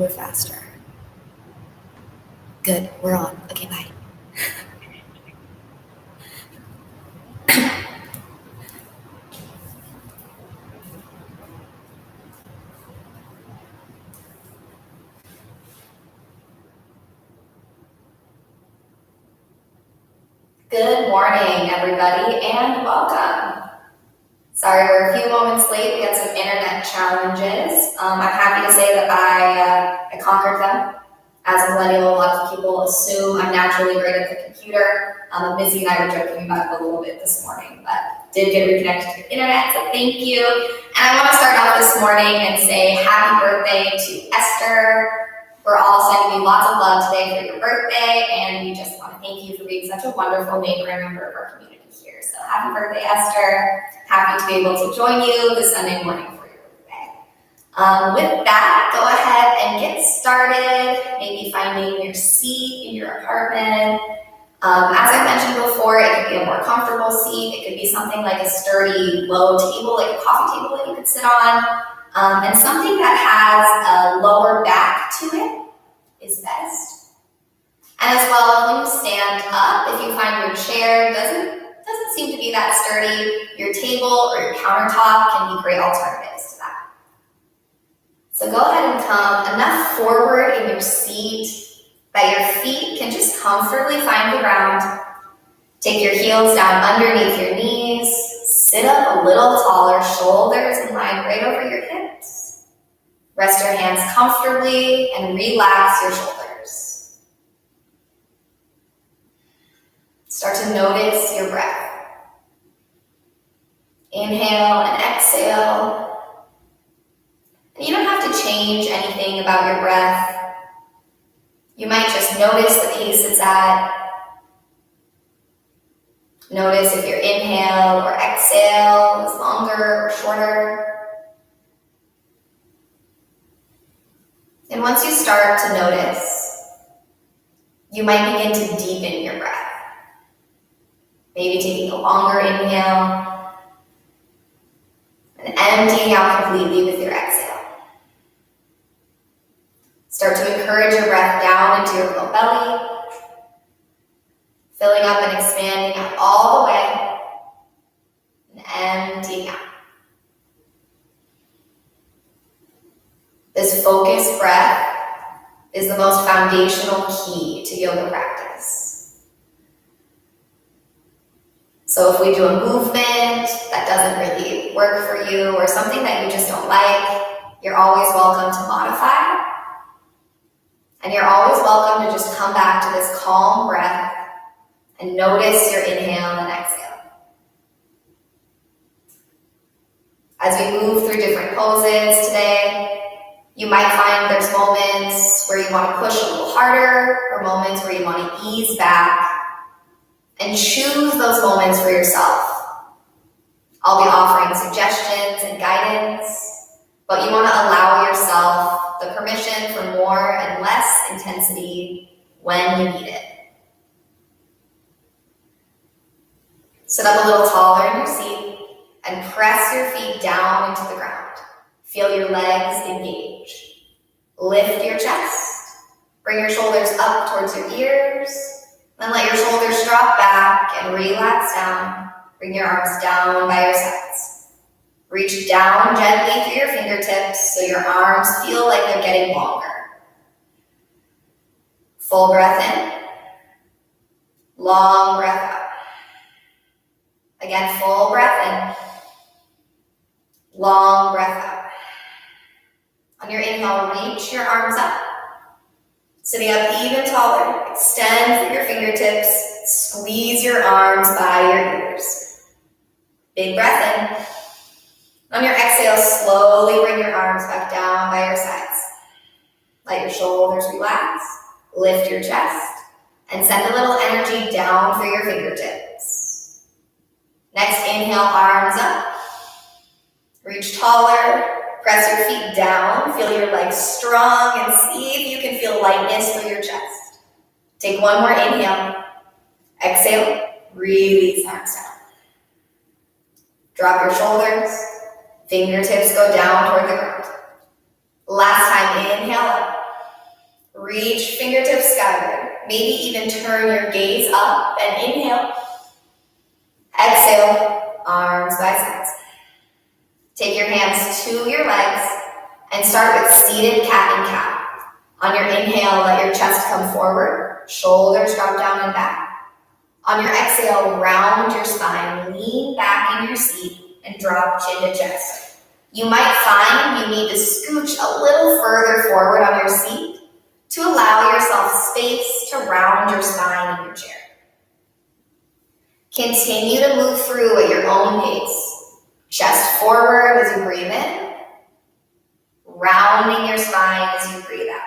move faster. Good, we're on. Okay, bye. Good morning, everybody, and welcome. Sorry, we're a few moments late. We had some internet challenges. I'm happy to say that I conquered them. As a millennial, lots of people assume I'm naturally great at the computer. Mizzy and I were joking about it a little bit this morning, but did get reconnected to the internet, so thank you. And I want to start off this morning and say happy birthday to Esther. We're all sending you lots of love today for your birthday, and we just want to thank you for being such a wonderful neighboring member of our community here. So happy birthday, Esther. Happy to be able to join you this Sunday morning for your birthday. With that, go ahead and get started, maybe finding your seat in your apartment. As I mentioned before, it could be a more comfortable seat. It could be something like a sturdy, low table, like a coffee table that you could sit on. And something that has a lower back to it is best. And as well, when you stand up, if you find your chair doesn't seem to be that sturdy, your table or your countertop can be great alternatives to that. So go ahead and come enough forward in your seat that your feet can just comfortably find the ground. Take your heels down underneath your knees. Sit up a little taller, shoulders in line right over your hips. Rest your hands comfortably and relax your shoulders. Start to notice your breath. Inhale and exhale. And you don't have to change anything about your breath. You might just notice the pace it's at. Notice if your inhale or exhale is longer or shorter. And once you start to notice, you might begin to deepen your breath. Maybe taking a longer inhale and emptying out completely with your exhale. Start to encourage your breath down into your low belly, filling up and expanding out all the way, and emptying out. This focused breath is the most foundational key to yoga practice. So if we do a movement that doesn't really work for you or something that you just don't like, you're always welcome to modify. And you're always welcome to just come back to this calm breath and notice your inhale and exhale. As we move through different poses today, you might find there's moments where you want to push a little harder or moments where you want to ease back, and choose those moments for yourself. I'll be offering suggestions and guidance, but you want to allow yourself the permission for more and less intensity when you need it. Sit up a little taller in your seat and press your feet down into the ground. Feel your legs engage. Lift your chest. Bring your shoulders up towards your ears. Then let your shoulders drop back and relax down. Bring your arms down by your sides. Reach down gently through your fingertips so your arms feel like they're getting longer. Full breath in. Long breath out. Again, full breath in. Long breath out. On your inhale, reach your arms up. Sitting up even taller, extend through your fingertips. Squeeze your arms by your ears. Big breath in. On your exhale, slowly bring your arms back down by your sides. Let your shoulders relax. Lift your chest. And send a little energy down through your fingertips. Next, inhale, arms up. Reach taller. Press your feet down. Feel your legs strong and see if you can feel lightness through your chest. Take one more inhale. Exhale. Release arms down. Drop your shoulders. Fingertips go down toward the ground. Last time, inhale up. Reach fingertips skyward. Maybe even turn your gaze up and inhale. Exhale, arms by sides. Take your hands to your legs and start with seated cat and cow. On your inhale, let your chest come forward, shoulders drop down and back. On your exhale, round your spine, lean back in your seat, and drop chin to chest. You might find you need to scooch a little further forward on your seat to allow yourself space to round your spine in your chair. Continue to move through at your own pace. Chest forward as you breathe in, rounding your spine as you breathe out.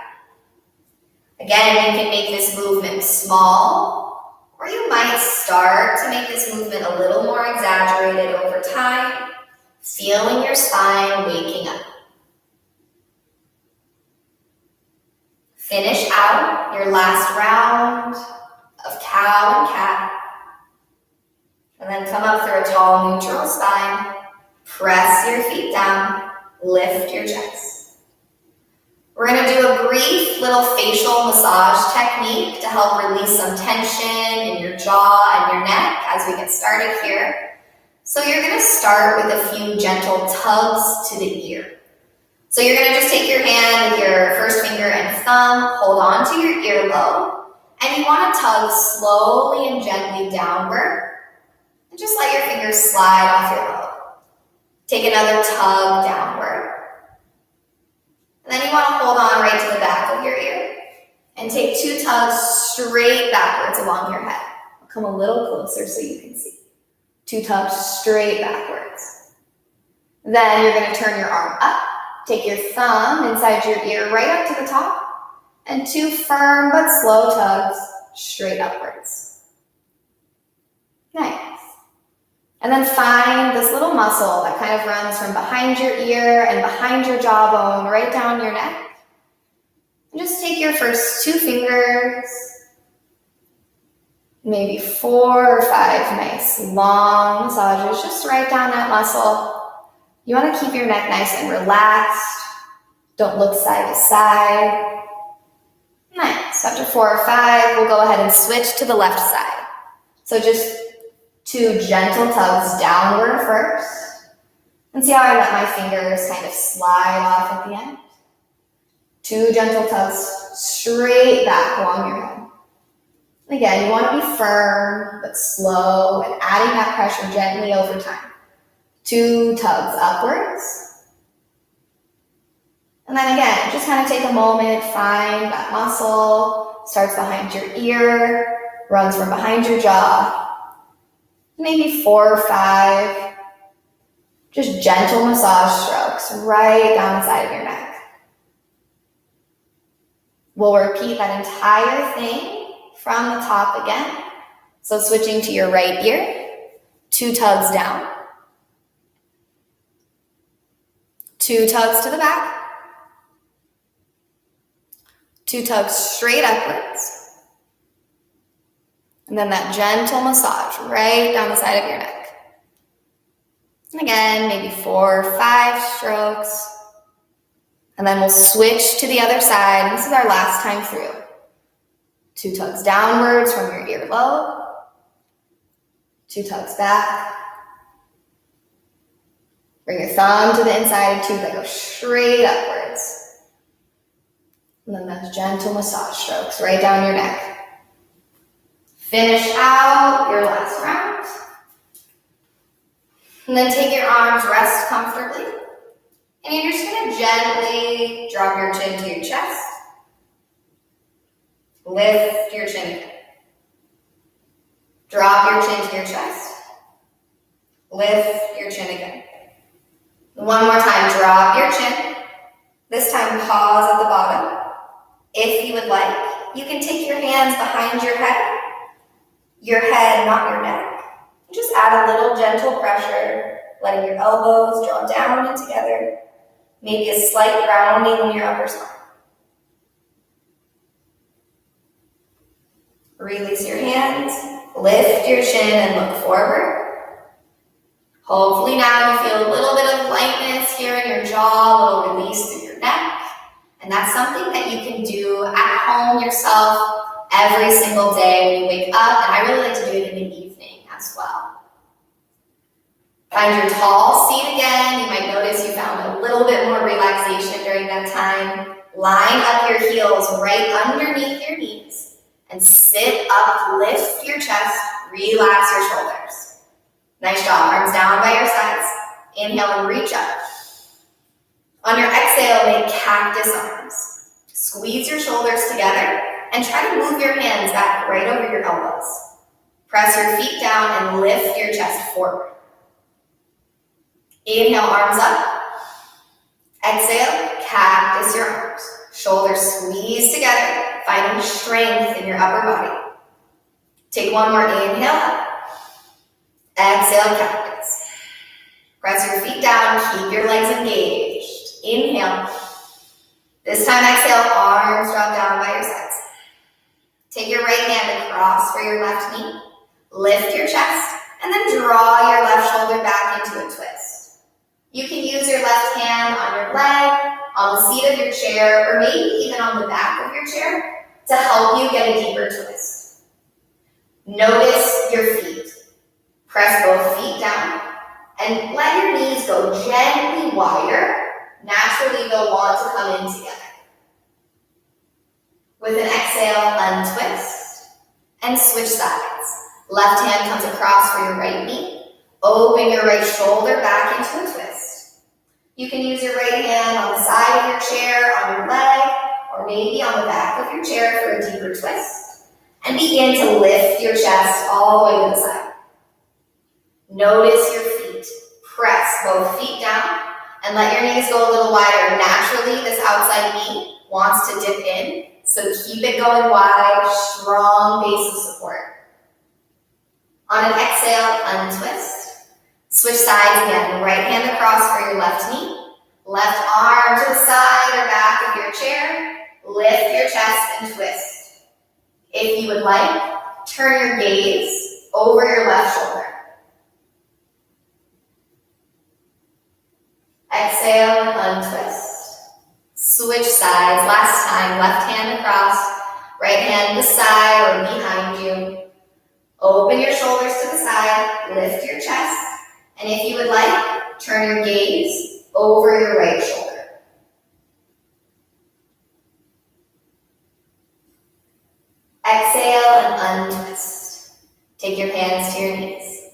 Again, you can make this movement small, or you might start to make this movement a little more exaggerated over time, feeling your spine waking up. Finish out your last round of cow and cat, and then come up through a tall neutral spine. Press your feet down, lift your chest. We're going to do a brief little facial massage technique to help release some tension in your jaw and your neck as we get started here. So you're going to start with a few gentle tugs to the ear. So you're going to just take your hand with your first finger and thumb, hold on to your earlobe, and you want to tug slowly and gently downward, and just let your fingers slide off your lobe. Take another tug downward. And then you want to hold on right to the back of your ear and take 2 tugs straight backwards along your head. I'll come a little closer so you can see. 2 tugs straight backwards. Then you're going to turn your arm up. Take your thumb inside your ear right up to the top and 2 firm but slow tugs straight upwards. Nice. And then find this little muscle that kind of runs from behind your ear and behind your jawbone right down your neck. And just take your first 2 fingers, maybe 4 or 5 nice long massages just right down that muscle. You want to keep your neck nice and relaxed. Don't look side to side. Nice. After 4 or 5, we'll go ahead and switch to the left side. So just 2 gentle tugs downward first. And see how I let my fingers kind of slide off at the end? 2 gentle tugs straight back along your head. And again, you want to be firm but slow and adding that pressure gently over time. 2 tugs upwards. And then again, just kind of take a moment, find that muscle, starts behind your ear, runs from behind your jaw. Maybe 4 or 5, just gentle massage strokes right down the side of your neck. We'll repeat that entire thing from the top again. So switching to your right ear, 2 tugs down, 2 tugs to the back, 2 tugs straight upwards. And then that gentle massage right down the side of your neck. And again, maybe 4 or 5 strokes. And then we'll switch to the other side. And this is our last time through. 2 tugs downwards from your earlobe. 2 tugs back. Bring your thumb to the inside of 2 that go straight upwards. And then those gentle massage strokes right down your neck. Finish out your last round. And then take your arms, rest comfortably. And you're just going to gently drop your chin to your chest. Lift your chin again. Drop your chin to your chest. Lift your chin again. One more time, drop your chin. This time, pause at the bottom. If you would like, you can take your hands behind your head, not your neck. And just add a little gentle pressure, letting your elbows draw down and together. Maybe a slight rounding in your upper spine. Release your hands, lift your chin and look forward. Hopefully now you feel a little bit of lightness here in your jaw, a little release through your neck. And that's something that you can do at home yourself every single day when you wake up, and I really like to do it in the evening as well. Find your tall seat again. You might notice you found a little bit more relaxation during that time. Line up your heels right underneath your knees and sit up, lift your chest, relax your shoulders. Nice job. Arms down by your sides. Inhale and reach up. On your exhale, make cactus arms. Squeeze your shoulders together and try to move your hands back right over your elbows. Press your feet down and lift your chest forward. Inhale, arms up. Exhale, cactus your arms. Shoulders squeeze together, finding strength in your upper body. Take one more inhale up. Exhale, cactus. Press your feet down, keep your legs engaged. Inhale. This time exhale, arms drop down by your sides. Take your right hand across for your left knee. Lift your chest, and then draw your left shoulder back into a twist. You can use your left hand on your leg, on the seat of your chair, or maybe even on the back of your chair to help you get a deeper twist. Notice your feet. Press both feet down and let your knees go gently wider. Naturally, they'll want to come in together. With an exhale, untwist and switch sides. Left hand comes across for your right knee. Open your right shoulder back into a twist. You can use your right hand on the side of your chair, on your leg, or maybe on the back of your chair for a deeper twist. And begin to lift your chest all the way to the side. Notice your feet. Press both feet down and let your knees go a little wider. Naturally, this outside knee wants to dip in, so keep it going wide, strong base of support. On an exhale, untwist. Switch sides again. Right hand across for your left knee. Left arm to the side or back of your chair. Lift your chest and twist. If you would like, turn your gaze over your left shoulder. Exhale and untwist. Switch sides. Last time, left hand across, right hand beside or behind you. Open your shoulders to the side, lift your chest, and if you would like, turn your gaze over your right shoulder. Exhale and untwist. Take your hands to your knees.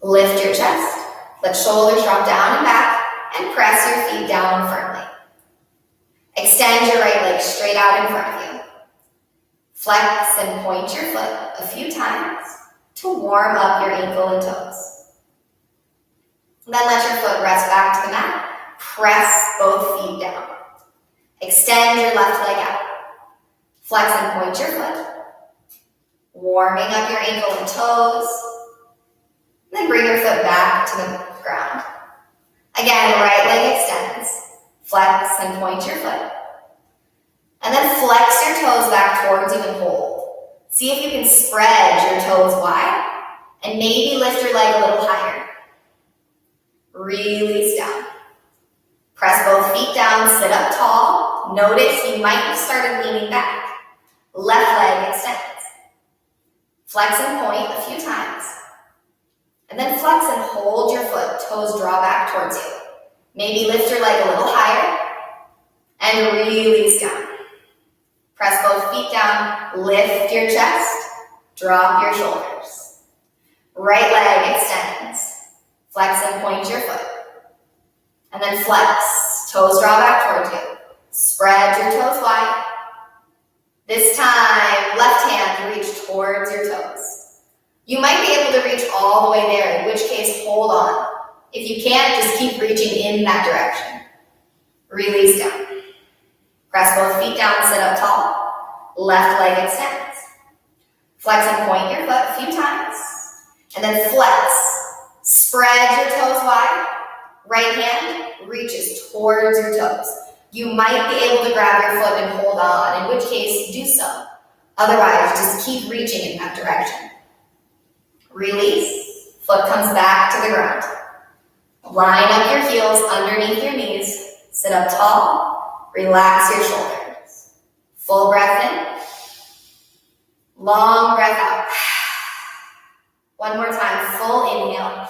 Lift your chest, let shoulders drop down and back, and press your feet down firmly. Extend your right leg straight out in front of you. Flex and point your foot a few times to warm up your ankle and toes. Then let your foot rest back to the mat. Press both feet down. Extend your left leg out. Flex and point your foot. Warming up your ankle and toes. Then bring your foot back to the ground. Again, right leg extends. Flex and point your foot. And then flex your toes back towards you and hold. See if you can spread your toes wide and maybe lift your leg a little higher. Release down. Press both feet down, sit up tall. Notice you might have started leaning back. Left leg extends. Flex and point a few times. And then flex and hold your foot, toes draw back towards you. Maybe lift your leg a little higher and release down. Press both feet down, lift your chest, drop your shoulders. Right leg extends. Flex and point your foot. And then flex, toes draw back towards you. Spread your toes wide. This time, left hand reach towards your toes. You might be able to reach all the way there, in which case, hold on. If you can't, just keep reaching in that direction. Release down. Press both feet down, sit up tall. Left leg extends. Flex and point your foot a few times. And then flex. Spread your toes wide. Right hand reaches towards your toes. You might be able to grab your foot and hold on, in which case, do so. Otherwise, just keep reaching in that direction. Release. Foot comes back to the ground. Line up your heels underneath your knees. Sit up tall. Relax your shoulders. Full breath in. Long breath out. One more time, full inhale.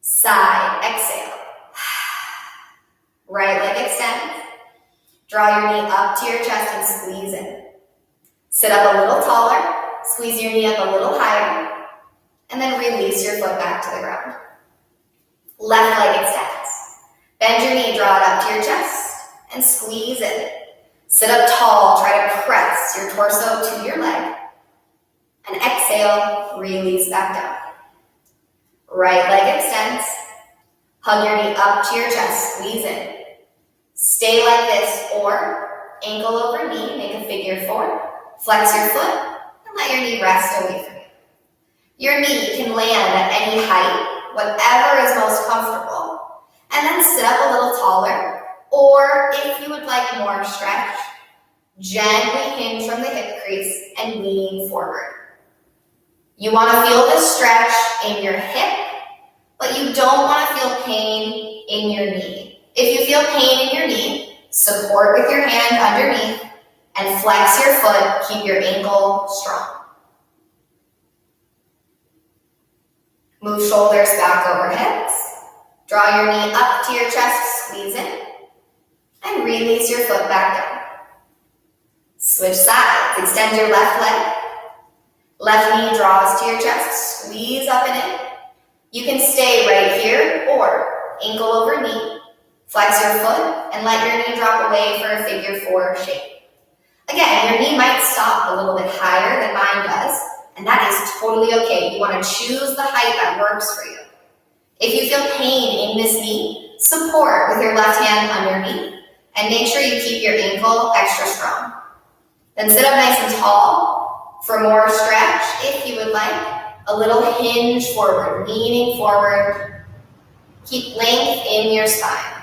Sigh, exhale. Right leg extend. Draw your knee up to your chest and squeeze in. Sit up a little taller. Squeeze your knee up a little higher. And then release your foot back to the ground. Left leg extends. Bend your knee, draw it up to your chest, and squeeze in. Sit up tall, try to press your torso to your leg. And exhale, release back down. Right leg extends. Hug your knee up to your chest, squeeze in. Stay like this, or ankle over knee, make a figure four. Flex your foot, and let your knee rest away from you. Your knee can land at any height, whatever is most comfortable. And then sit up a little taller, or if you would like more stretch, gently hinge from the hip crease and lean forward. You want to feel the stretch in your hip, but you don't want to feel pain in your knee. If you feel pain in your knee, support with your hand underneath and flex your foot, keep your ankle strong. Move shoulders back over hips. Draw your knee up to your chest, squeeze in, and release your foot back down. Switch sides, extend your left leg. Left knee draws to your chest, squeeze up and in. You can stay right here or ankle over knee. Flex your foot and let your knee drop away for a figure four shape. Again, your knee might stop a little bit higher than mine does, and that is totally okay. You want to choose the height that works for you. If you feel pain in this knee, support with your left hand underneath and make sure you keep your ankle extra strong. Then sit up nice and tall for more stretch if you would like. A little hinge forward, leaning forward. Keep length in your spine.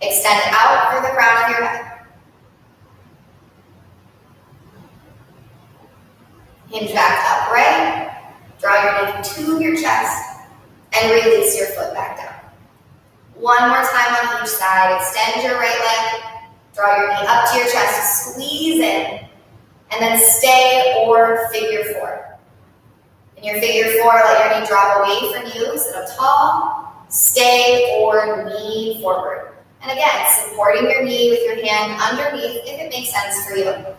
Extend out through the crown of your head. Hinge back upright. Draw your knee to your chest and release your foot back down. One more time on each side. Extend your right leg. Draw your knee up to your chest. Squeeze in. And then stay or figure four. In your figure four, let your knee drop away from you. Sit up tall. Stay or lean forward. And again, supporting your knee with your hand underneath if it makes sense for you.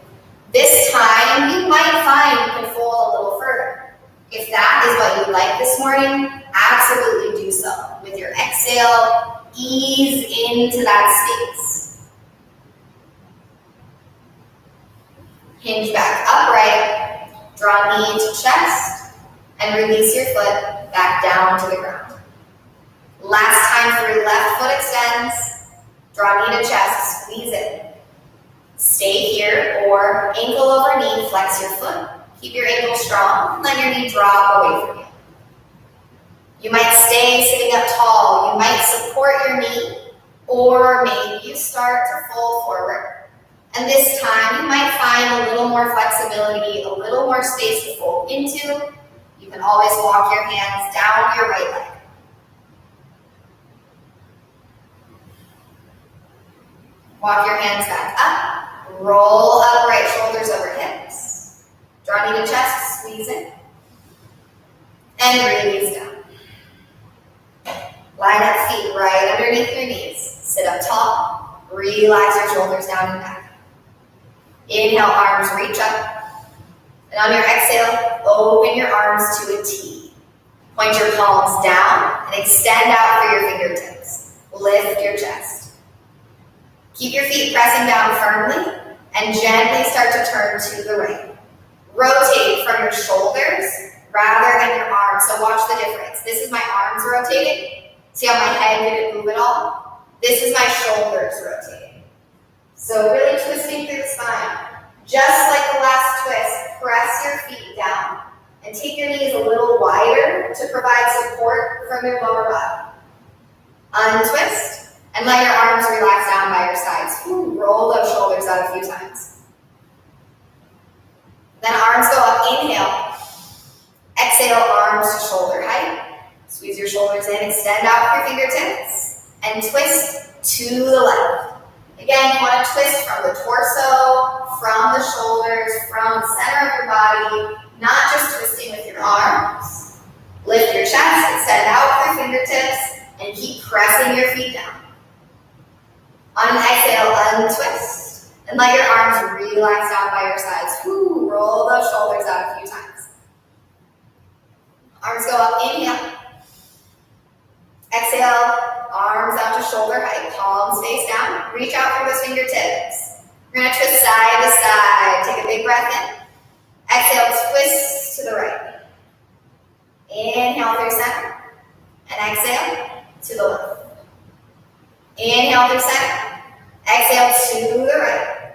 This time, you might find you can fold a little further. If that is what you would like this morning, absolutely do so. With your exhale, ease into that space. Hinge back upright, draw knee to chest, and release your foot back down to the ground. Last time through, left foot extends, draw knee to chest, squeeze in. Stay here or ankle over knee, flex your foot. Keep your ankle strong and let your knee drop away from you. You might stay sitting up tall. You might support your knee, or maybe you start to fold forward. And this time you might find a little more flexibility, a little more space to fold into. You can always walk your hands down your right leg. Walk your hands back up. Roll upright, shoulders over hips. Draw knee to chest, squeeze in. And release down. Line up feet right underneath your knees. Sit up tall. Relax your shoulders down and back. Inhale, arms reach up. And on your exhale, open your arms to a T. Point your palms down and extend out for your fingertips. Lift your chest. Keep your feet pressing down firmly and gently start to turn to the right. Rotate from your shoulders rather than your arms. So watch the difference. This is my arms rotating. See how my head didn't move at all? This is my shoulders rotating. So really twisting through the spine. Just like the last twist, press your feet down and take your knees a little wider to provide support from your lower body. Untwist. And let your arms relax down by your sides. Roll those shoulders out a few times. Then arms go up, inhale. Exhale, arms to shoulder height. Squeeze your shoulders in, extend out your fingertips, and twist to the left. Again, you want to twist from the torso from the shoulders, from the center of your body, not just twisting with your arms. Lift your chest, extend out through fingertips, and keep pressing your feet down. On an exhale, untwist, and let your arms relax down by your sides. Woo, roll those shoulders out a few times. Arms go up, inhale. Exhale, arms out to shoulder height, palms face down. Reach out through those fingertips. We're going to twist side to side. Take a big breath in. Exhale, twist to the right. Inhale through center. And exhale to the left. Inhale through center. Exhale to the right.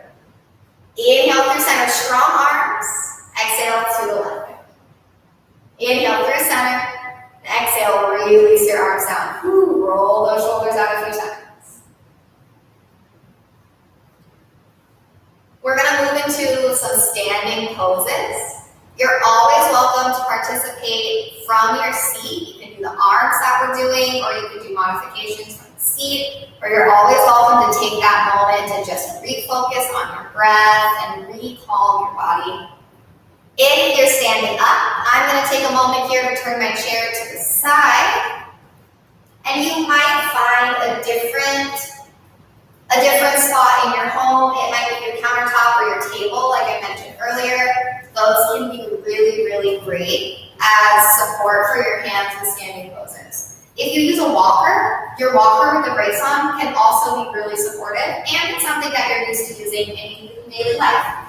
Inhale through center, strong arms. Exhale to the left. Inhale through center. And exhale, release your arms down. Woo, roll those shoulders out a few times. We're going to move into some standing poses. You're always welcome to participate from your seat. You can do the arms that we're doing, or you can do modifications from the seat, or you're always welcome to take that moment to just refocus on your breath and recalm your body. If you're standing up, I'm going to take a moment here to turn my chair to the side, and you might find a different spot in your home. It might be your countertop or your table, like I mentioned earlier. Those can be really, really great as support for your hands in standing poses. If you use a walker, your walker with the brakes on can also be really supportive, and it's something that you're used to using in daily life.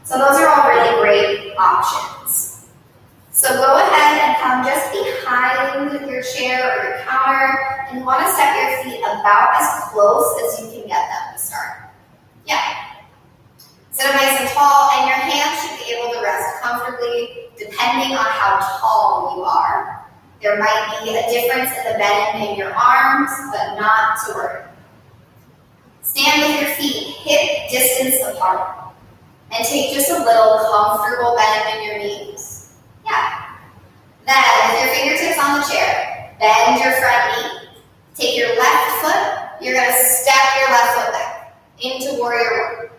So those are all really great options. So go ahead and come just behind your chair or your counter, and you want to step your feet about as close as you can get them to start. Yeah. Sit up nice and tall, and your hands should be able to rest comfortably depending on how tall you are. There might be a difference in the bend in your arms, but not to worry. Stand with your feet hip distance apart. And take just a little comfortable bend in your knees. Yeah. Then, with your fingertips on the chair, bend your front knee. Take your left foot. You're going to step your left foot back into warrior one.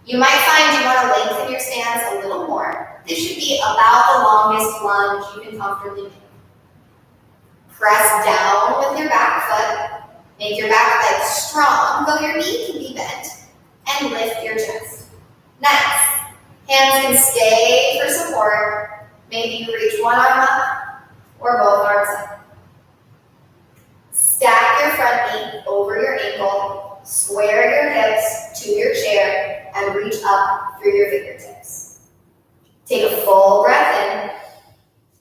You might find you want to lengthen your stance a little more. This should be about the longest lunge you can comfortably make. Press down with your back foot. Make your back leg strong, though your knee can be bent. And lift your chest. Nice. Hands can stay for support. Maybe you reach one arm up or both arms up. Stack your front knee over your ankle. Square your hips to your chair and reach up through your fingertips. Take a full breath in.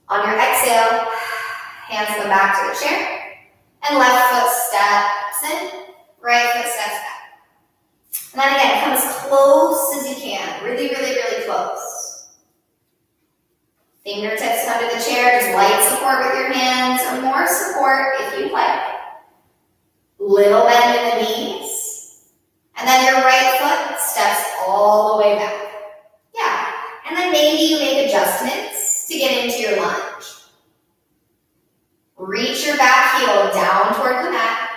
On your exhale, hands come back to the chair. And left foot steps in, right foot steps back. And then again, come as close as you can. Really, really, really close. Fingertips under the chair, just light support with your hands, or more support if you'd like. Little bend in the knees. And then your right foot steps all the way back. Yeah. And then maybe you make adjustments to get into your lunge. Reach your back heel down toward the mat.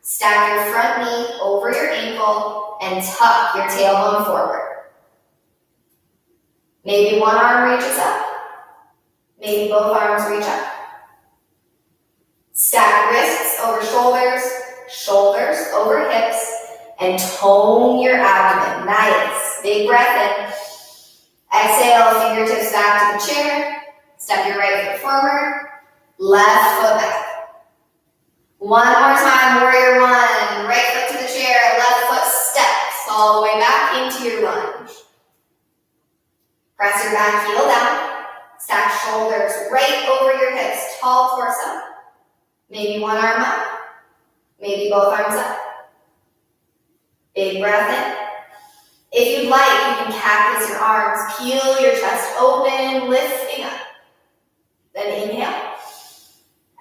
Stack your front knee over your ankle and tuck your tailbone forward. Maybe one arm reaches up. Maybe both arms reach up. Stack wrists over shoulders, shoulders over hips, and tone your abdomen. Nice. Big breath in. Exhale, fingertips back to the chair. Step your right foot forward, left foot back. One more time, warrior one. Right foot to the chair, left foot steps all the way back into your lunge. Press your back heel down. Stack shoulders right over your hips, tall torso. Maybe one arm up, maybe both arms up. Big breath in. If you'd like, you can cactus your arms, peel your chest open, lifting up. Then inhale.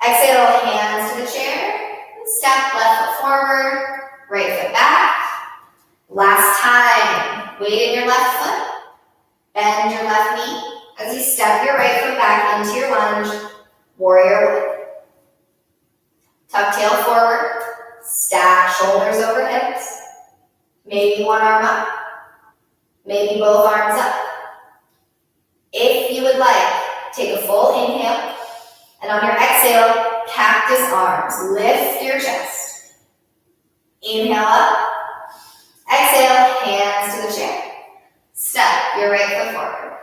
Exhale, hands to the chair. Step left foot forward, right foot back. Last time, weight in your left foot. Bend your left knee as you step your right foot back into your lunge, warrior one. Tuck tail forward, stack shoulders over hips. Maybe one arm up, Maybe both arms up. If you would like, take a full inhale, and on your exhale, cactus arms. Lift your chest. Inhale up. Exhale, hands to the chair. Step your right foot forward.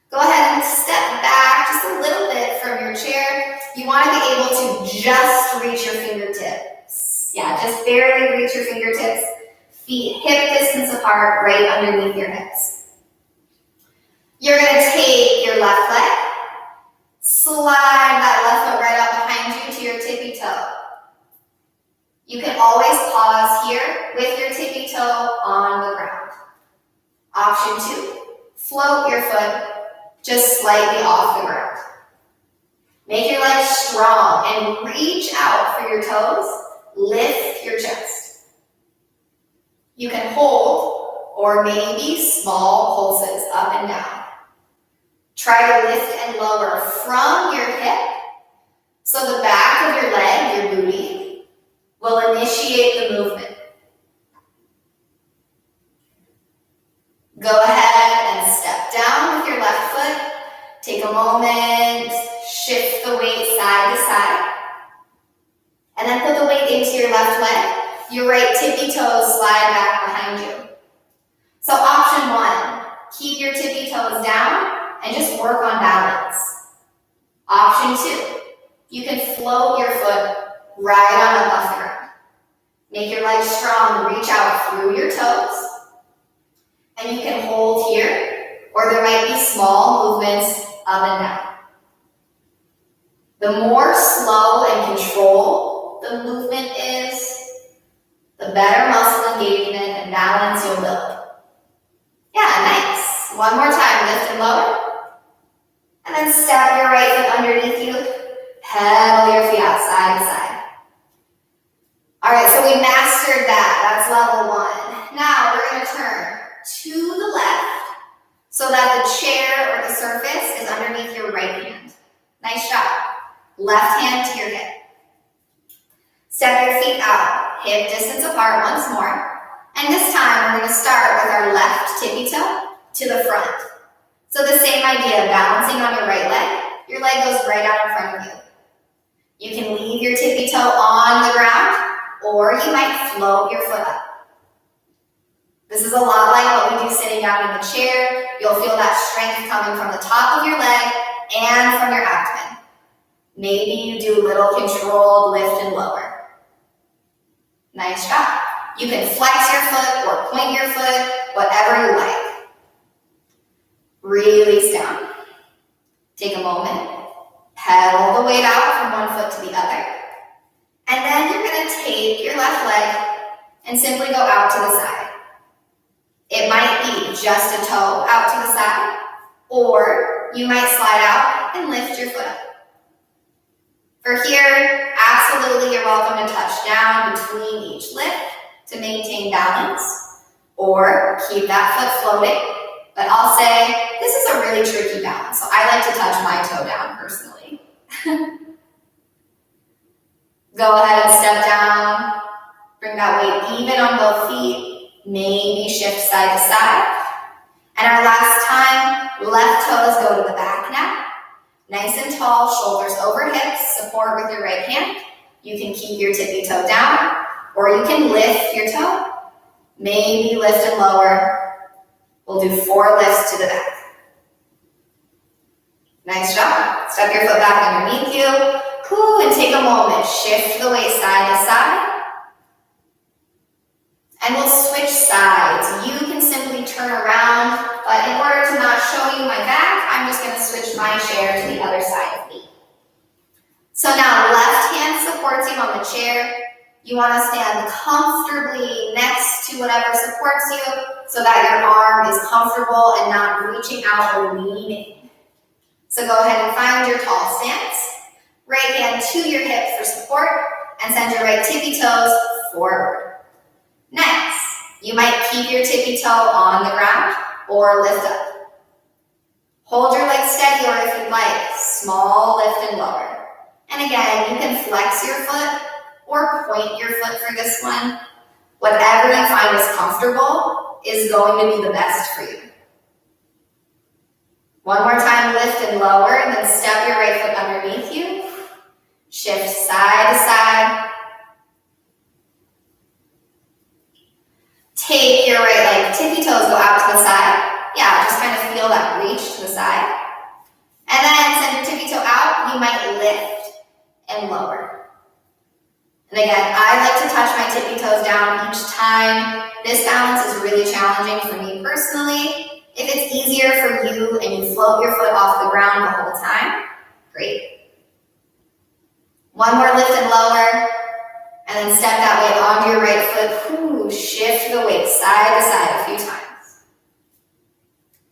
Go ahead and step back just a little bit from your chair. You want to be able to just reach your fingertips. Yeah, just barely reach your fingertips. Feet hip distance apart, right underneath your hips. You're going to take your left leg, slide that left foot right up behind you to your tippy toe. You can always pause here with your tippy toe on the ground. Option 2, float your foot just slightly off the ground. Make your legs strong and reach out for your toes. Lift your chest. You can hold or maybe small pulses up and down. Try to lift and lower from your hip so the back of your leg, your booty, will initiate the movement. Go ahead and step down with your left foot. Take a moment, shift the weight side to side, and then put the weight into your left leg. Your right tippy toes slide back behind you. So option 1, keep your tippy toes down and just work on balance. Option 2, you can float your foot right on up off the ground. Make your legs strong, reach out through your toes. And you can hold here, or there might be small movements up and down. The more slow and controlled the movement is, the better muscle engagement and balance you'll build. Yeah, nice. One more time, lift and lower. And then step your right foot underneath you. Pedal your feet out side to side. All right, so we mastered that. That's level 1. Now we're going to turn to the left so that the chair or the surface is underneath your right hand. Nice job. Left hand to your hip. Step your feet out, hip distance apart once more. And this time we're going to start with our left tippy toe to the front. So the same idea, balancing on your right leg. Your leg goes right out in front of you. You can leave your tippy toe on the ground, or you might float your foot up. This is a lot like what we do sitting down in the chair. You'll feel that strength coming from the top of your leg and from your abdomen. Maybe you do a little controlled lift and lower. Nice job. You can flex your foot or point your foot, whatever you like. Release down. Take a moment. Pedal the weight out from one foot to the other. And then you're going to take your left leg and simply go out to the side. It might be just a toe out to the side, or you might slide out and lift your foot up. For here, absolutely you're welcome to touch down between each lift to maintain balance, or keep that foot floating. But I'll say, this is a really tricky balance, so I like to touch my toe down personally. Go ahead and step down. Bring that weight even on both feet. Maybe shift side to side. And our last time, left toes go to the back now. Nice and tall, shoulders over hips, support with your right hand. You can keep your tippy toe down, or you can lift your toe. Maybe lift and lower. We'll do 4 lifts to the back. Nice job. Step your foot back underneath you. Cool, and take a moment. Shift the weight side to side. And we'll switch sides. You can simply turn around, but in order to not show you my back, I'm just going to switch my chair to the other side of me. So now left hand supports you on the chair. You want to stand comfortably next to whatever supports you so that your arm is comfortable and not reaching out or leaning. So go ahead and find your tall stance. Right hand to your hip for support, and send your right tippy toes forward. Next, you might keep your tippy toe on the ground or lift up. Hold your legs steady, or if you'd like, small lift and lower. And again, you can flex your foot or point your foot for this one. Whatever you find is comfortable. is going to be the best for you. One more time, lift and lower, and then step your right foot underneath you. Shift side to side. Take your right leg, tippy toes go out to the side. Yeah, just kind of feel that reach to the side. And then send your tippy toe out, you might lift and lower. And again, I like to touch my tippy toes down each time. This balance is really challenging for me personally. If it's easier for you and you float your foot off the ground the whole time, great. One more lift and lower, and then step that weight onto your right foot. Ooh, shift the weight side to side a few times.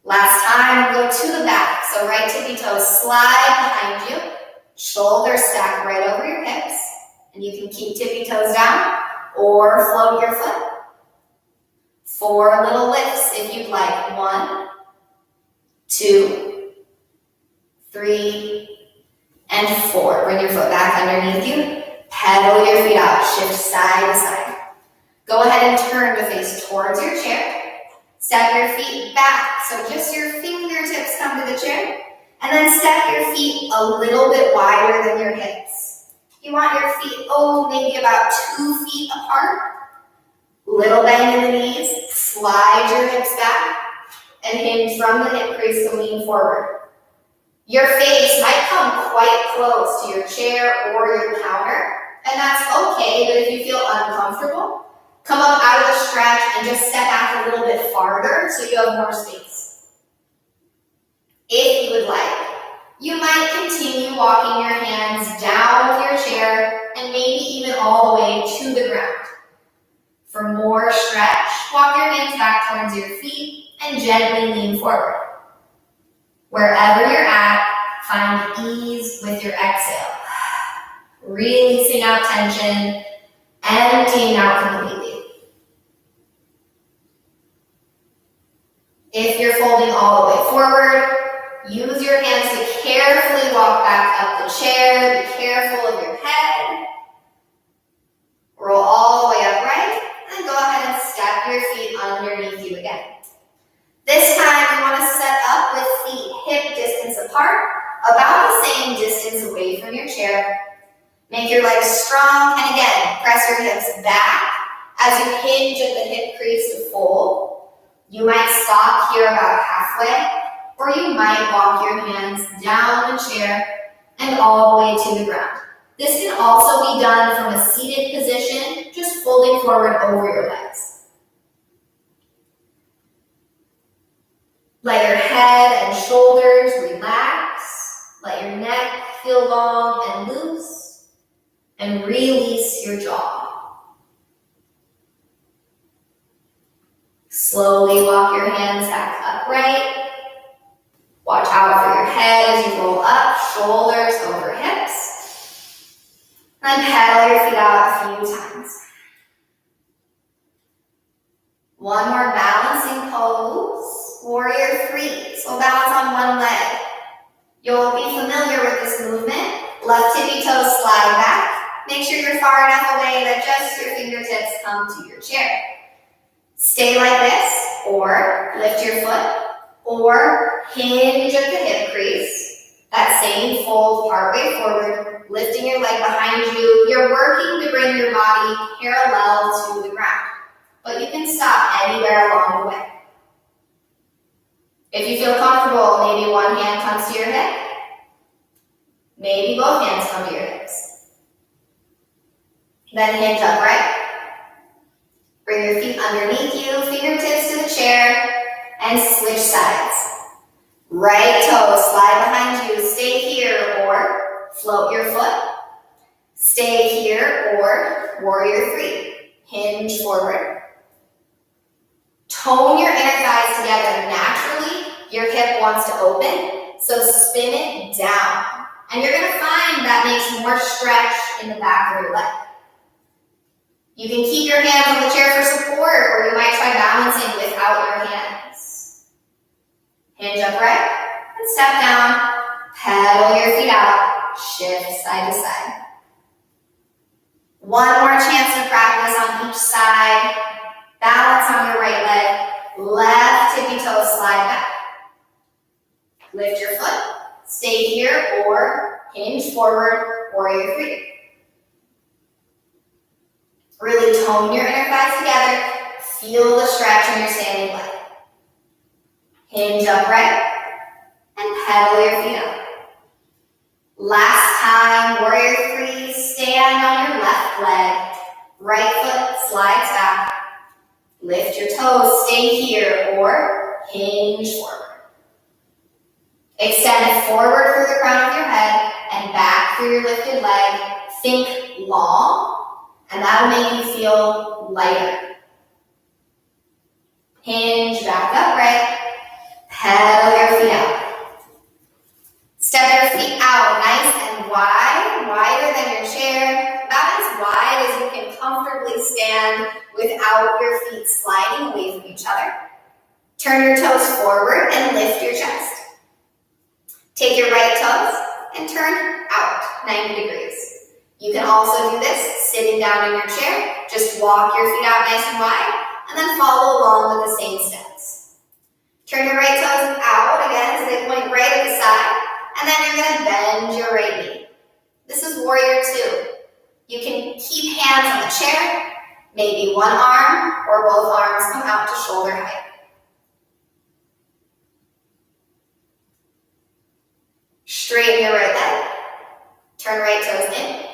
Last time, go to the back. So right tippy toes slide behind you, shoulders stack right over your hips, and you can keep tippy toes down or float your foot. 4 little lifts if you'd like. 1, 2, 3, and 4. Bring your foot back underneath you. Pedal your feet out. Shift side to side. Go ahead and turn to face towards your chair. Step your feet back, so just your fingertips come to the chair. And then step your feet a little bit wider than your hips. You want your feet, maybe about 2 feet apart. Little bend in the knees. Slide your hips back and hinge from the hip crease to lean forward. Your face might come quite close to your chair or your counter, and that's okay, but if you feel uncomfortable, come up out of the stretch and just step back a little bit farther so you have more space. If you would like, you might continue walking your hands down with your chair and maybe even all the way to the ground. For more stretch, walk your hands back towards your feet and gently lean forward. Wherever you're at, find ease with your exhale. Releasing out tension, emptying out completely. If you're folding all the way forward, use your hands to carefully walk back up the chair. Be careful of your head. Roll all the way upright, and go ahead and step your feet underneath you again. This time, you want to set up with feet hip distance apart, about the same distance away from your chair. Make your legs strong, and again, press your hips back as you hinge at the hip crease to fold. You might stop here about halfway, or you might walk your hands down the chair and all the way to the ground. This can also be done from a seated position, just folding forward over your legs. Let your head and shoulders relax. Let your neck feel long and loose. And release your jaw. Slowly walk your hands back upright. Watch out for your head as you roll up, shoulders over hips. And pedal your feet out a few times. One more balancing pose. Warrior 3. So balance on one leg. You'll be familiar with this movement. Left tippy toes slide back. Make sure you're far enough away that just your fingertips come to your chair. Stay like this, or lift your foot, or hinge at the hip crease. That same fold partway forward, lifting your leg behind you. You're working to bring your body parallel to the ground, but you can stop anywhere along the way. If you feel comfortable, maybe one hand comes to your hip. Maybe both hands come to your hips. Then hinge upright. Bring your feet underneath you, fingertips to the chair, and switch sides. Right toe slide behind you, stay here, or float your foot. Stay here, or warrior 3. Hinge forward. Tone your inner thighs together. Naturally, your hip wants to open, so spin it down. And you're going to find that makes more stretch in the back of your leg. You can keep your hands on the chair for support, or you might try balancing without your hands. Hinge upright and step down. Pedal your feet out. Shift side to side. One more chance to practice on each side. Balance on your right leg. Left tippy toe slide back. Lift your foot, stay here, or hinge forward, warrior three. Really tone your inner thighs together. Feel the stretch in your standing leg. Hinge upright and pedal your feet up. Last time, warrior three, stand on your left leg. Right foot slides back. Lift your toes, stay here, or hinge forward. Extend forward through the crown of your head and back through your lifted leg. Think long, and that'll make you feel lighter. Hinge back upright. Pedal your feet out. Step your feet out nice and wide, wider than your chair, about as wide as you can comfortably stand without your feet sliding away from each other. Turn your toes forward and lift your chest. Take your right toes and turn out 90 degrees. You can also do this sitting down in your chair. Just walk your feet out nice and wide and then follow along with the same steps. Turn your right toes out again so they point right at the side. And then you're going to bend your right knee. This is warrior two. You can keep hands on the chair. Maybe one arm or both arms come out to shoulder height. Straighten your right leg. Turn right toes in.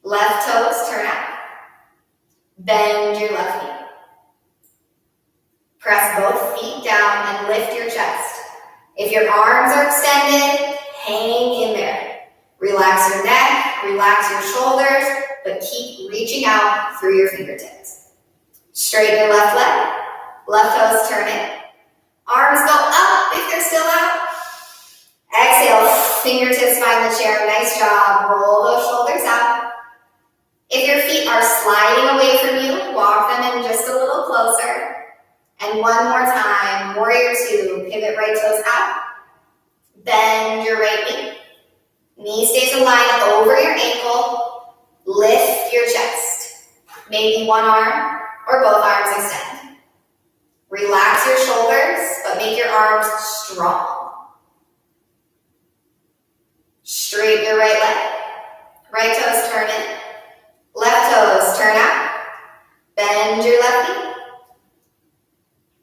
Left toes turn out. Bend your left knee. Press both feet down and lift your chest. If your arms are extended, hang in there. Relax your neck, relax your shoulders, but keep reaching out through your fingertips. Straighten your left leg. Left toes turn in. Arms go up if they're still out. Exhale, fingertips find the chair. Nice job. Roll those shoulders out. If your feet are sliding away from you, walk them in just a little closer. And one more time, warrior two, pivot right toes out. Bend your right knee. Knee stays aligned over your ankle. Lift your chest. Maybe one arm or both arms extend. Relax your shoulders, but make your arms strong. Straighten your right leg. Right toes turn in. Left toes turn out. Bend your left knee.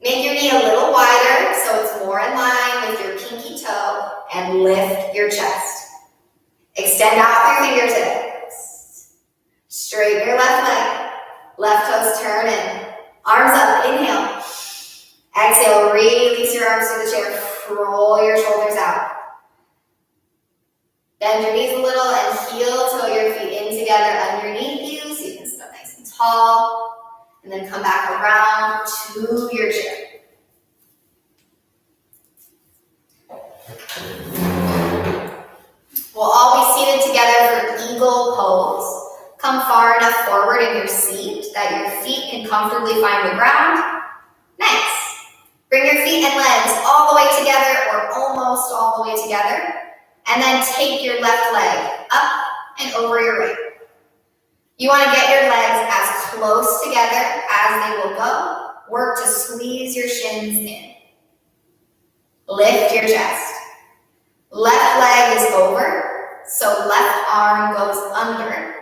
Make your knee a little wider so it's more in line with your pinky toe and lift your chest. Extend out through fingertips. Straighten your left leg. Left toes turn in. Arms up, inhale. Exhale, release your arms to the chair. Roll your shoulders out. Bend your knees a little and heel toe your feet in together underneath you so you can sit up nice and tall. And then come back around to your chair. We'll all be seated together for eagle pose. Come far enough forward in your seat that your feet can comfortably find the ground. Nice. Bring your feet and legs all the way together or almost all the way together. And then take your left leg up and over your right. You want to get your legs as close together as they will go. Work to squeeze your shins in. Lift your chest. Left leg is over, so left arm goes under.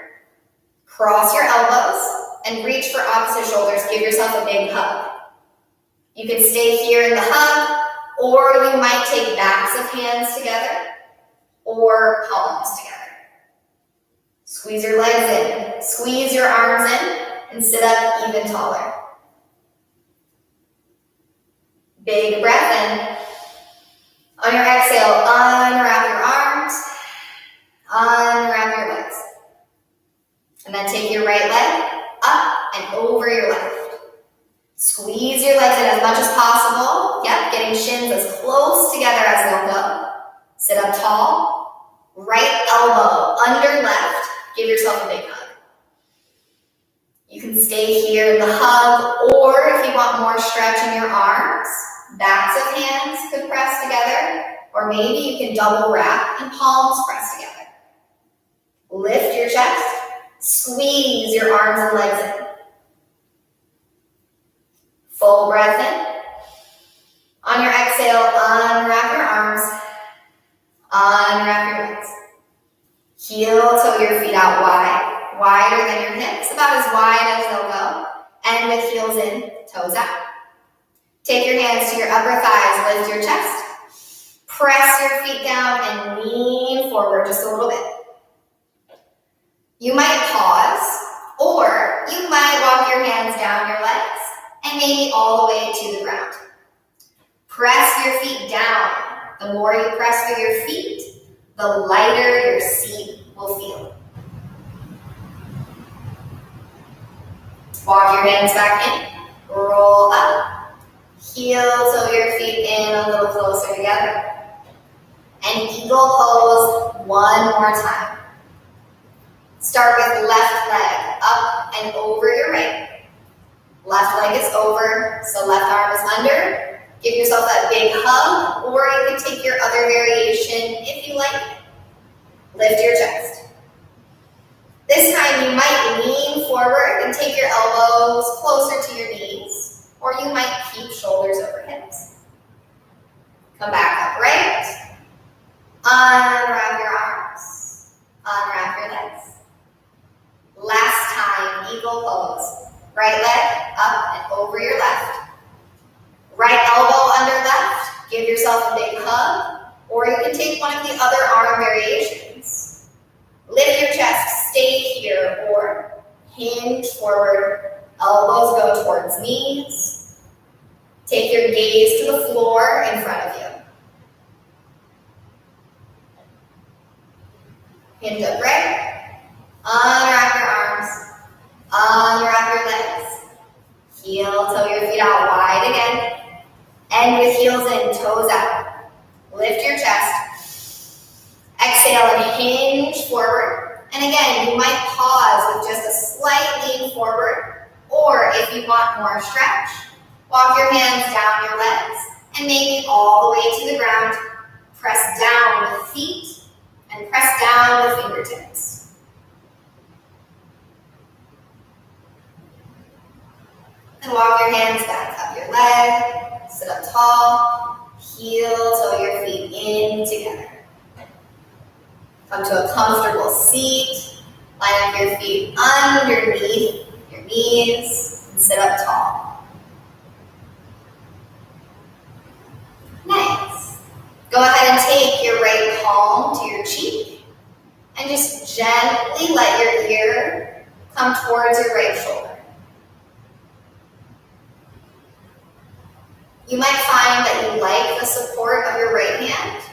Cross your elbows and reach for opposite shoulders. Give yourself a big hug. You can stay here in the hug, or you might take backs of hands together or palms together. Squeeze your legs in, squeeze your arms in, and sit up even taller. Big breath in. On your exhale, unwrap your arms, unwrap your legs. And then take your right leg up and over your left. Squeeze your legs in as much as possible. Yep, getting shins as close together as they'll go. Sit up tall. Right elbow under left. Give yourself a big hug. You can stay here in the hug, or if you want more stretch in your arms, backs of hands could press together, or maybe you can double wrap and palms press together. Lift your chest, squeeze your arms and legs in. Full breath in. On your exhale, unwrap your arms, unwrap your legs. Heel toe your feet out wide, wider than your hips, about as wide as they'll go. And with heels in, toes out. Take your hands to your upper thighs, lift your chest. Press your feet down and lean forward just a little bit. You might pause, or you might walk your hands down your legs and maybe all the way to the ground. Press your feet down. The more you press through your feet, the lighter your seat will feel. Walk your hands back in, roll up, heel toe your feet in a little closer together. And eagle pose one more time. Start with left leg up and over your right. Left leg is over, so left arm is under. Give yourself that big hug, or you can take your other variation if you like. Lift your chest. This time you might lean forward and take your elbows closer to your knees, or you might keep shoulders over hips. Come back upright. Unwrap your arms. Unwrap your legs. Last time, eagle pose. Right leg up and over your left. Right elbow under left. Give yourself a big hug, or you can take one of the other arm variations. Lift your chest, stay here, or hinge forward. Elbows go towards knees. Take your gaze to the floor in front of you. Hinge upright. Unwrap your arms. Unwrap your legs. Heel toe your feet out wide again. And with heels in, toes out. Lift your chest. Exhale and hinge forward. And again, you might pause with just a slight lean forward. Or if you want more stretch, walk your hands down your legs and maybe all the way to the ground. Press down with feet and press down with fingertips. And walk your hands back up your leg, sit up tall, heel toe your feet in together. Come to a comfortable seat, line up your feet underneath your knees, and sit up tall. Nice. Go ahead and take your right palm to your cheek and just gently let your ear come towards your right shoulder. You might find that you like the support of your right hand,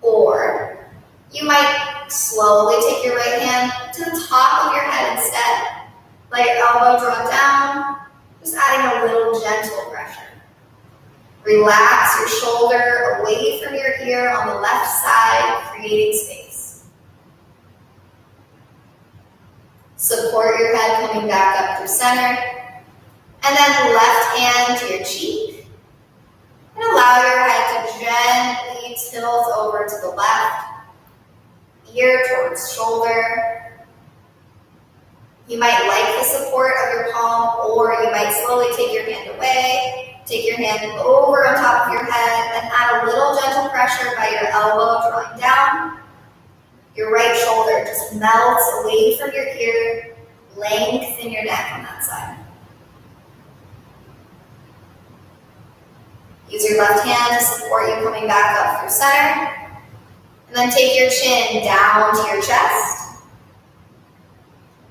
or you might slowly take your right hand to the top of your head instead. Let your elbow draw down, just adding a little gentle pressure. Relax your shoulder away from your ear on the left side, creating space. Support your head coming back up through center, and then left hand to your cheek. And allow your head to gently tilt over to the left, ear towards shoulder. You might like the support of your palm, or you might slowly take your hand away, take your hand over on top of your head, and add a little gentle pressure by your elbow drawing down. Your right shoulder just melts away from your ear, lengthen your neck on that side. Use your left hand to support you coming back up through center. And then take your chin down to your chest.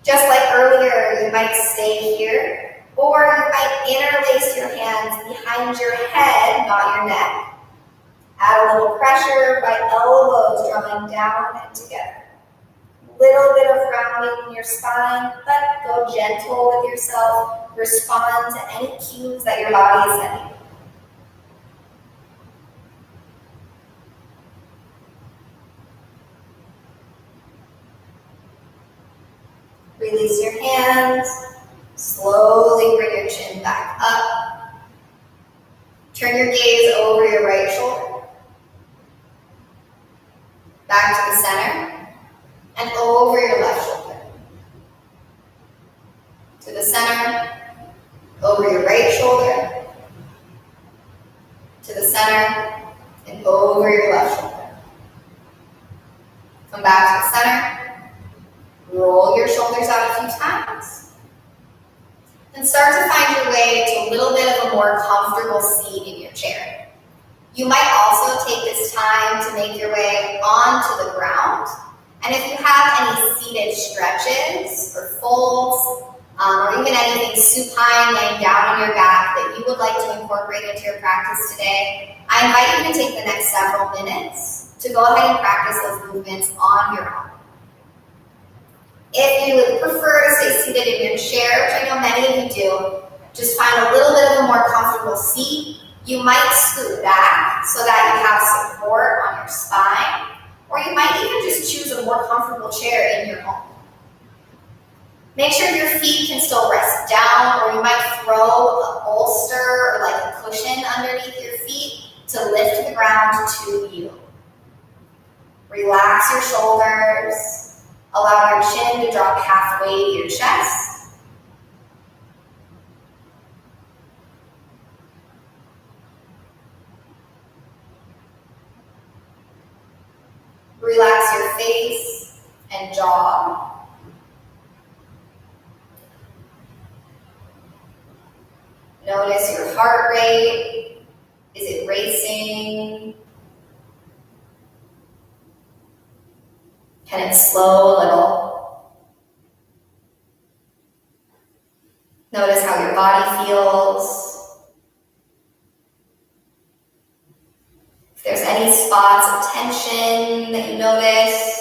Just like earlier, you might stay here, or you might interlace your hands behind your head, not your neck. Add a little pressure by elbows drawing down and together. Little bit of rounding in your spine, but go gentle with yourself. Respond to any cues that your body is sending. Release your hands. Slowly bring your chin back up. Turn your gaze over your right shoulder. Back to the center. And over your left shoulder. To the center. Over your right shoulder. to the center, and over your left shoulder. Come back to the center, roll your shoulders out a few times, and start to find your way to a little bit of a more comfortable seat in your chair. You might also take this time to make your way onto the ground, and if you have any seated stretches or folds, or even anything supine laying down on your back that you would like to incorporate into your practice today, I invite you to take the next several minutes to go ahead and practice those movements on your own. If you would prefer to stay seated in your chair, which I know many of you do, just find a little bit of a more comfortable seat. You might scoot back so that you have support on your spine, or you might even just choose a more comfortable chair in your home. Make sure your feet can still rest down, or you might throw a bolster or like a cushion underneath your feet to lift the ground to you. Relax your shoulders. Allow your chin to drop halfway to your chest. Relax your face and jaw. Notice your heart rate. Is it racing? Can it slow a little? Notice how your body feels. If there's any spots of tension that you notice,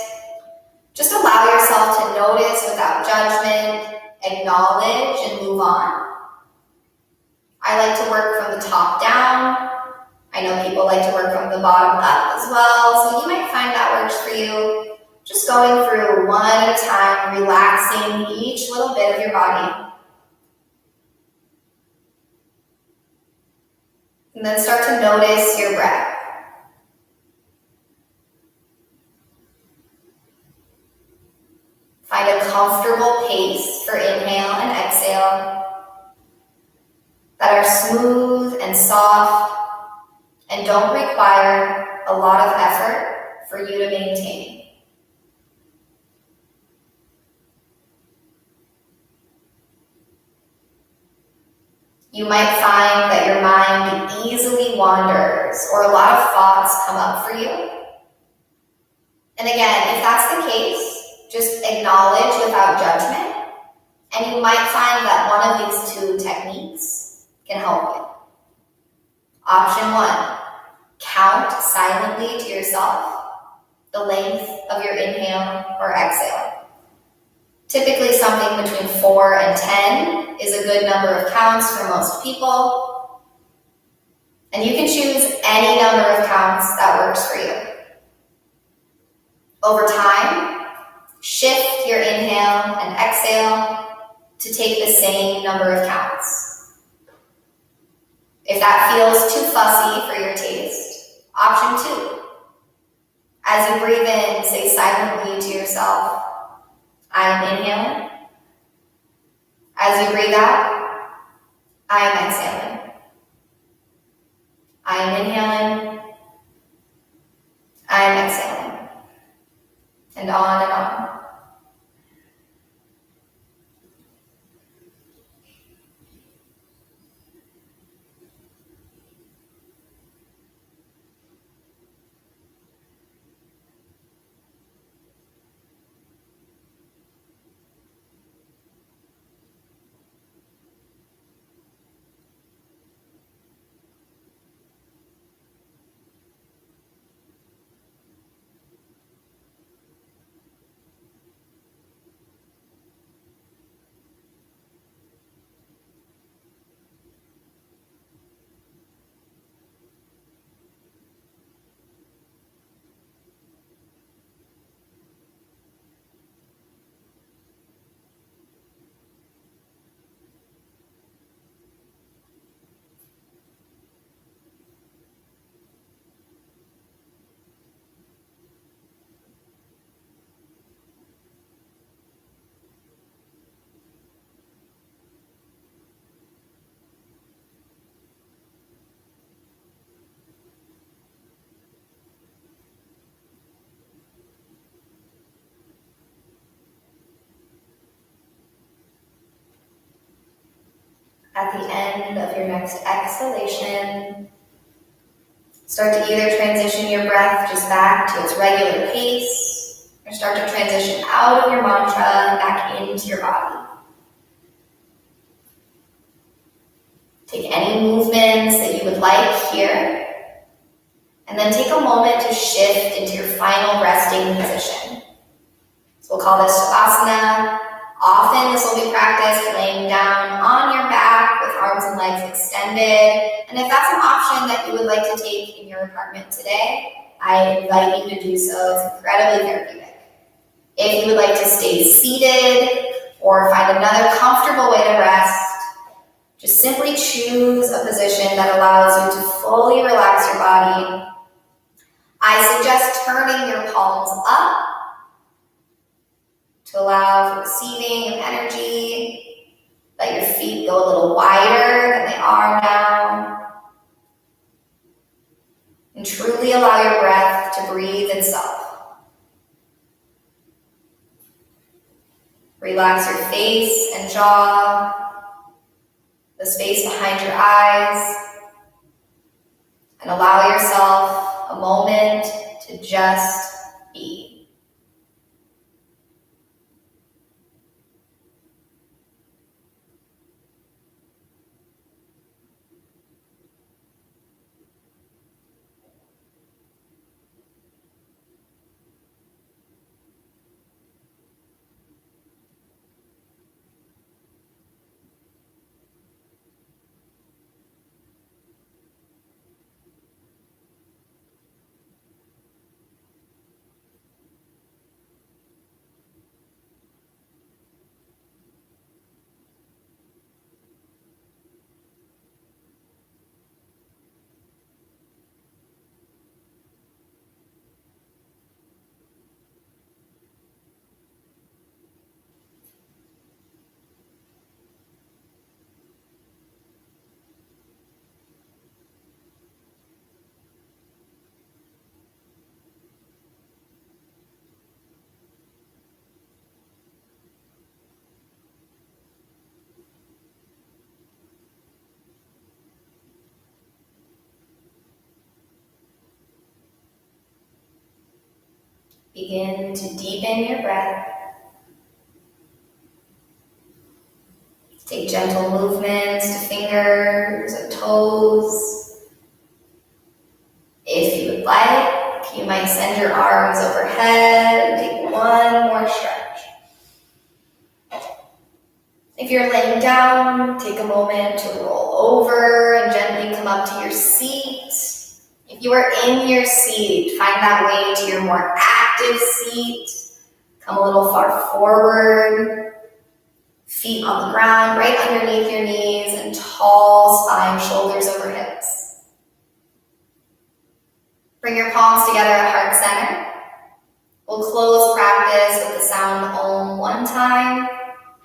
just allow yourself to notice without judgment, acknowledge, and move on. I like to work from the top down. I know people like to work from the bottom up as well, so you might find that works for you. Just going through one at a time, relaxing each little bit of your body. And then start to notice your breath. Find a comfortable pace for inhale and exhale that are smooth and soft and don't require a lot of effort for you to maintain. You might find that your mind easily wanders or a lot of thoughts come up for you. And again, if that's the case, just acknowledge without judgment, and you might find that one of these two techniques can help you. Option 1, count silently to yourself the length of your inhale or exhale. Typically something between 4 and 10 is a good number of counts for most people. And you can choose any number of counts that works for you. Over time, shift your inhale and exhale to take the same number of counts. If that feels too fussy for your taste, option 2. As you breathe in, say silently to yourself, I am inhaling. As you breathe out, I am exhaling. I am inhaling. I am exhaling. And on and on. At the end of your next exhalation, start to either transition your breath just back to its regular pace, or start to transition out of your mantra and back into your body. Take any movements that you would like here, and then take a moment to shift into your final resting position. So we'll call this Shavasana. Often this will be practiced laying down on your back with arms and legs extended. And if that's an option that you would like to take in your apartment today, I invite you to do so. It's incredibly therapeutic. If you would like to stay seated or find another comfortable way to rest, just simply choose a position that allows you to fully relax your body. I suggest turning your palms up to allow for receiving of energy. Let your feet go a little wider than they are now. And truly allow your breath to breathe itself. Relax your face and jaw, the space behind your eyes, and allow yourself a moment to just be. Begin to deepen your breath. Take gentle movements to fingers and toes. If you would like, you might send your arms overhead and take one more stretch. If you're laying down, take a moment to roll over and gently come up to your seat. If you are in your seat, find that way to your more active seat. Come a little far forward. Feet on the ground, right underneath your knees, and tall spine, shoulders over hips. Bring your palms together at heart center. We'll close practice with the sound Om one time,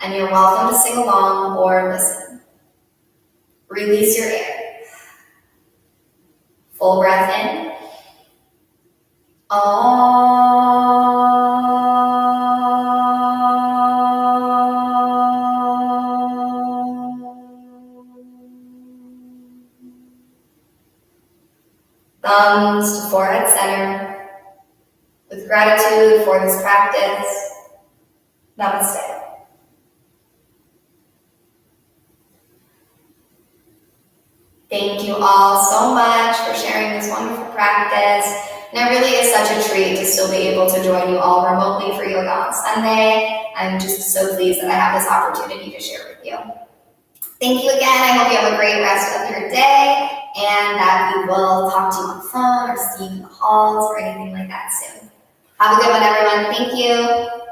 and you're welcome to sing along or listen. Release your air. Full breath in. Thumbs to forehead center. With gratitude for this practice, namaste. Thank you all so much for sharing this wonderful practice. And it really is such a treat to still be able to join you all remotely for yoga on Sunday. I'm just so pleased that I have this opportunity to share with you. Thank you again. I hope you have a great rest of your day and that we will talk to you on the phone or see you in the halls or anything like that soon. Have a good one, everyone. Thank you.